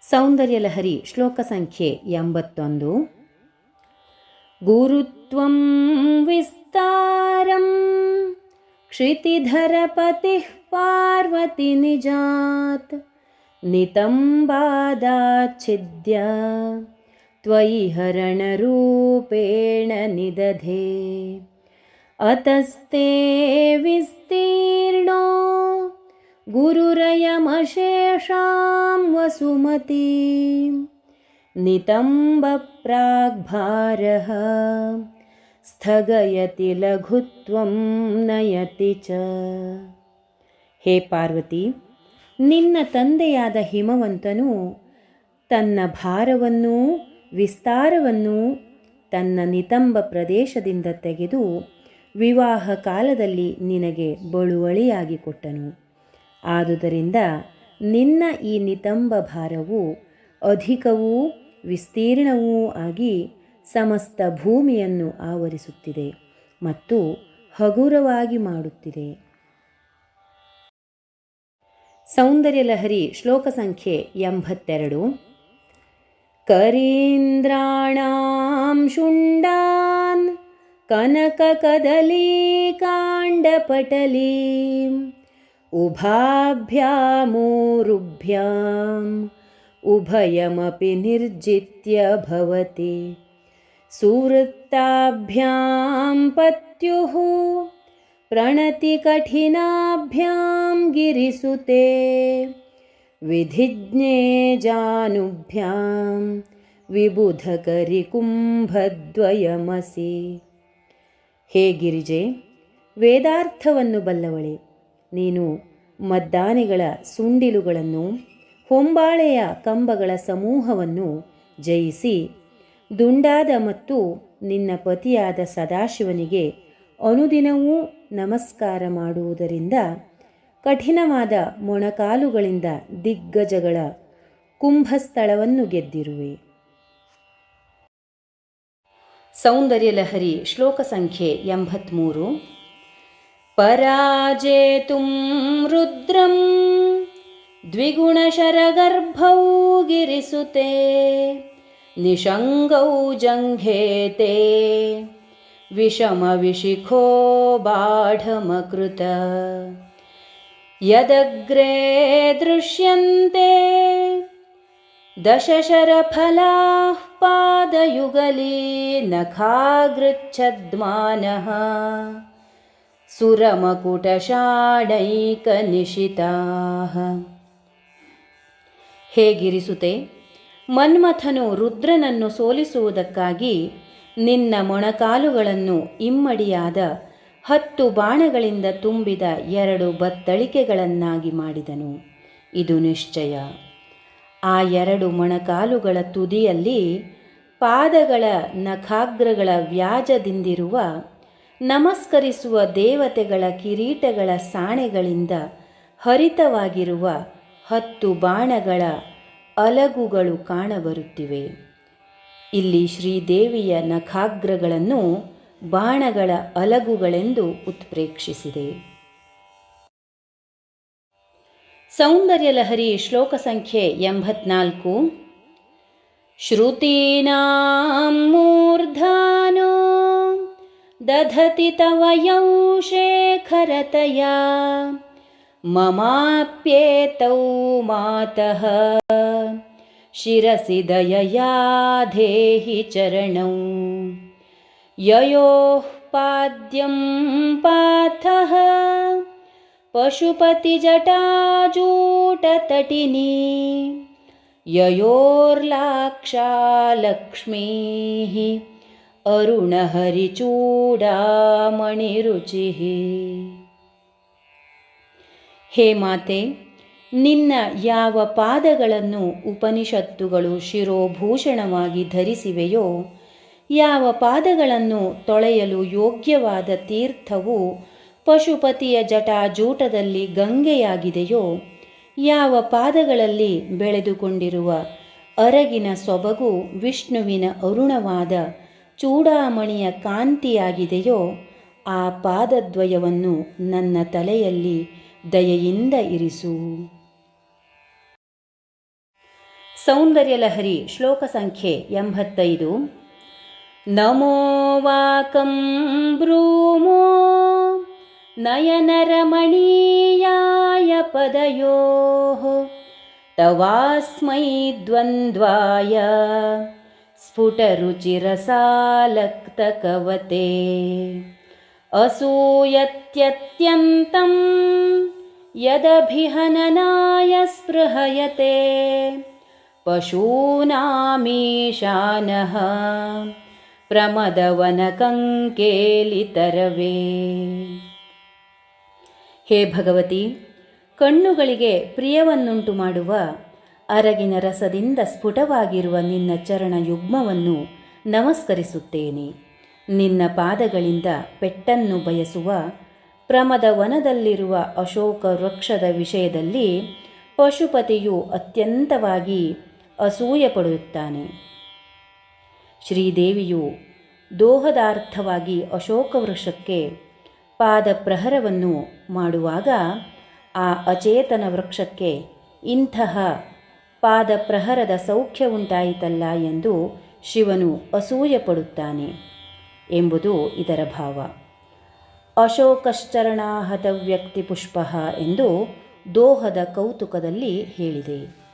ಸೌಂದರ್ಯಲಹರಿ ಶ್ಲೋಕ ಸಂಖ್ಯೆ 81. ಗುರುತ್ವಂ ವಿಸ್ತಾರಂ ಕ್ಷಿತಿಧರಪತಿಃ ಪಾರ್ವತಿ ನಿಜಾತ್ ನಿತಂಬಾದಾಚ್ಛಿದ್ಯ ತ್ವಯಿ ಹರಣರೂಪೇಣ ನಿದಧೆ ಅತಸ್ತೆ ವಿಸ್ತೀರ್ಣೋ ಗುರುರಯಮಶೇಷಾಂ ವಸುಮತಿ ನಿತಂಬ ಪ್ರಾಗ್ಭಾರಃ ಸ್ಥಗಯತಿ ಲಘುತ್ವಂ ನಯತಿ ಚ. ಹೇ ಪಾರ್ವತಿ, ನಿನ್ನ ತಂದೆಯಾದ ಹಿಮವಂತನು ತನ್ನ ಭಾರವನ್ನೂ ವಿಸ್ತಾರವನ್ನೂ ತನ್ನ ನಿತಂಬ ಪ್ರದೇಶದಿಂದ ತೆಗೆದು ವಿವಾಹ ಕಾಲದಲ್ಲಿ ನಿನಗೆ ಬಳುವಳಿಯಾಗಿ ಕೊಟ್ಟನು. ಆದುದರಿಂದ ನಿನ್ನ ಈ ನಿತಂಬ ಭಾರವು ಅಧಿಕವೂ ವಿಸ್ತೀರ್ಣವೂ ಆಗಿ ಸಮಸ್ತ ಭೂಮಿಯನ್ನು ಆವರಿಸುತ್ತಿದೆ ಮತ್ತು ಹಗುರವಾಗಿ ಮಾಡುತ್ತಿದೆ. ಸೌಂದರ್ಯಲಹರಿ ಶ್ಲೋಕ ಸಂಖ್ಯೆ 82. ಕರೀಂದ್ರಾಣಾಂ ಶುಂಡಾನ್ ಕನಕ ಕದಲೀಕಾಂಡಪಟಲೀಂ ಉಭಾಭ್ಯಾಮೂರುಭ್ಯಾಂ ಉಭಯಮಪಿ ನಿರ್ಜಿತ್ಯ ಭವತಿ ಸುವೃತ್ತಾಭ್ಯಾಂ ಪತ್ಯುಃ ಪ್ರಣತಿ ಕಠಿನಾಭ್ಯಾಂ ಗಿರಿಸುತೆ ವಿಧಿಜ್ಞೇ ಜಾನುಭ್ಯಾಂ ವಿಬುಧಕರಿ ಕುಂಭದ್ವಯಮಸಿ. ಹೇ ಗಿರಿಜೆ, ವೇದಾರ್ಥವನ್ನು ಬಲ್ಲವಳೆ, ನೀನು ಮದ್ದಾನೆಗಳ ಸುಂಡಿಲುಗಳನ್ನು ಹೊಂಬಾಳೆಯ ಕಂಬಗಳ ಸಮೂಹವನ್ನು ಜಯಿಸಿ ದುಂಡಾದ ಮತ್ತು ನಿನ್ನ ಪತಿಯಾದ ಸದಾಶಿವನಿಗೆ ಅನುದಿನವೂ ನಮಸ್ಕಾರ ಮಾಡುವುದರಿಂದ ಕಠಿಣವಾದ ಮೊಣಕಾಲುಗಳಿಂದ ದಿಗ್ಗಜಗಳ ಕುಂಭಸ್ಥಳವನ್ನು ಗೆದ್ದಿರುವೆ. ಸೌಂದರ್ಯಲಹರಿ ಶ್ಲೋಕ ಸಂಖ್ಯೆ 83. ಪರಾಜೇತುಂ ರುದ್ರಂ ದ್ವಿಗುಣಶರಗರ್ಭೌ ಗಿರಿಸುತೆ ನಿಷಂಗೌ ಜಂಘೇತೆ ವಿಷಮವಿಶಿಖೋ ಬಾಢಮಕೃತ ಯದಗ್ರೇ ದೃಶ್ಯಂತೆ ದಶಶರಫಲಾಃ ಪಾದಯುಗಲೀ ನಖಾಗೃಚ್ಛದ್ಮಾನಃ ಸುರಮಕುಟಶಾಣೈಕನಿಶಿತಾಃ. ಹೇ ಗಿರಿಸುತೆ, ಮನ್ಮಥನು ರುದ್ರನನ್ನು ಸೋಲಿಸುವುದಕ್ಕಾಗಿ ನಿನ್ನ ಮೊಣಕಾಲುಗಳನ್ನು ಇಮ್ಮಡಿಯಾದ 10 ಬಾಣಗಳಿಂದ ತುಂಬಿದ 2 ಬತ್ತಳಿಕೆಗಳನ್ನಾಗಿ ಮಾಡಿದನು. ಇದು ನಿಶ್ಚಯ. ಆ 2 ಮೊಣಕಾಲುಗಳ ತುದಿಯಲ್ಲಿ ಪಾದಗಳ ನಖಾಗ್ರಗಳ ವ್ಯಾಜದಿಂದಿರುವ ನಮಸ್ಕರಿಸುವ ದೇವತೆಗಳ ಕಿರೀಟಗಳ ಸಾಣೆಗಳಿಂದ ಹರಿತವಾಗಿರುವ 10 ಬಾಣಗಳ ಅಲಗುಗಳು ಕಾಣಬರುತ್ತಿವೆ. ಇಲ್ಲಿ ಶ್ರೀದೇವಿಯ ನಖಾಗ್ರಗಳನ್ನು ಬಾಣಗಳ ಅಲಗುಗಳೆಂದು ಉತ್ಪ್ರೇಕ್ಷಿಸಿದೆ. ಸೌಂದರ್ಯಲಹರಿ ಶ್ಲೋಕ ಸಂಖ್ಯೆ 84. ಶ್ರುತೀನಾಂ ಮೂರ್ಧಾನೋ ದಧತಿ ತವ ಯೌ ಶೇಖರತಯಾ ಮಮಾಪ್ಯೇತೌ ಮಾತಃ ಶಿರಸಿ ದಯಯಾ ದೇಹಿ ಚರಣೌ ಯಯೋಃ ಪಾದ್ಯಂ ಪಾಥಃ ಪಶುಪತಿ ಜಟಾಜೂಟತಟಿನಿ ಯಯೋರ್ಲಾಕ್ಷಾ ಲಕ್ಷ್ಮೀಃ ಅರುಣಹರಿಚೂಡಾಮಣಿರುಚಿಃ. ಹೇ ಮಾತೆ, ನಿನ್ನ ಯಾವ ಪಾದಗಳನ್ನು ಉಪನಿಷತ್ತುಗಳು ಶಿರೋಭೂಷಣವಾಗಿ ಧರಿಸಿವೆಯೋ, ಯಾವ ಪಾದಗಳನ್ನು ತೊಳೆಯಲು ಯೋಗ್ಯವಾದ ತೀರ್ಥವು ಪಶುಪತಿಯ ಜಟಾಜೂಟದಲ್ಲಿ ಗಂಗೆಯಾಗಿದೆಯೋ, ಯಾವ ಪಾದಗಳಲ್ಲಿ ಬೆಳೆದುಕೊಂಡಿರುವ ಅರಗಿನ ಸೊಬಗು ವಿಷ್ಣುವಿನ ಅರುಣವಾದ ಚೂಡಾಮಣಿಯ ಕಾಂತಿಯಾಗಿದೆಯೋ ಆ ಪಾದದ್ವಯವನ್ನು ನನ್ನ ತಲೆಯಲ್ಲಿ ದಯೆಯಿಂದ ಇರಿಸು. ಸೌಂದರ್ಯಲಹರಿ ಶ್ಲೋಕ ಸಂಖ್ಯೆ 85. ನಮೋ ವಾಕಂ ಬ್ರೂಮೋ ನಯನರಮಣೀಯಾಯ ಪದಯೋಃ ತವಾಸ್ಮೈ ದ್ವಂದ್ವಾಯ ಸ್ಫುಟರುಚಿರಸಾಲಕ್ತಕವತೆ ಅಸೂಯತ್ಯತ್ಯಂತಂ ಯದಭಿಹನನಾಯ ಸ್ಪೃಹಯತೆ ಪಶೂನಾಮೀಶಾನಃ ಪ್ರಮದವನಕಂಕೇಲಿತರವೇ. ಹೇ ಭಗವತಿ, ಕಣ್ಣುಗಳಿಗೆ ಪ್ರಿಯವನ್ನುಂಟು ಮಾಡುವ ಅರಗಿನ ರಸದಿಂದ ಸ್ಫುಟವಾಗಿರುವ ನಿನ್ನ ಚರಣ ಯುಗ್ಮವನ್ನು ನಮಸ್ಕರಿಸುತ್ತೇನೆ. ನಿನ್ನ ಪಾದಗಳಿಂದ ಪೆಟ್ಟನ್ನು ಬಯಸುವ ಪ್ರಮದ ವನದಲ್ಲಿರುವ ಅಶೋಕ ವೃಕ್ಷದ ವಿಷಯದಲ್ಲಿ ಪಶುಪತಿಯು ಅತ್ಯಂತವಾಗಿ ಅಸೂಯೆ ಪಡುತ್ತಾನೆ. ಶ್ರೀದೇವಿಯು ದೋಹದಾರ್ಥವಾಗಿ ಅಶೋಕ ವೃಕ್ಷಕ್ಕೆ ಪಾದ ಪ್ರಹರವನ್ನು ಮಾಡುವಾಗ ಆ ಅಚೇತನ ವೃಕ್ಷಕ್ಕೆ ಇಂತಹ ಪಾದ ಪ್ರಹರದ ಸೌಖ್ಯ ಉಂಟಾಯಿತಲ್ಲ ಎಂದು ಶಿವನು ಅಸೂಯೆ ಪಡುತ್ತಾನೆ ಎಂಬುದು ಇದರ ಭಾವ. ಅಶೋಕಶ್ಚರಣಾಹತ ವ್ಯಕ್ತಿ ಪುಷ್ಪ ಎಂದು ದೋಹದ ಕೌತುಕದಲ್ಲಿ ಹೇಳಿದೆ.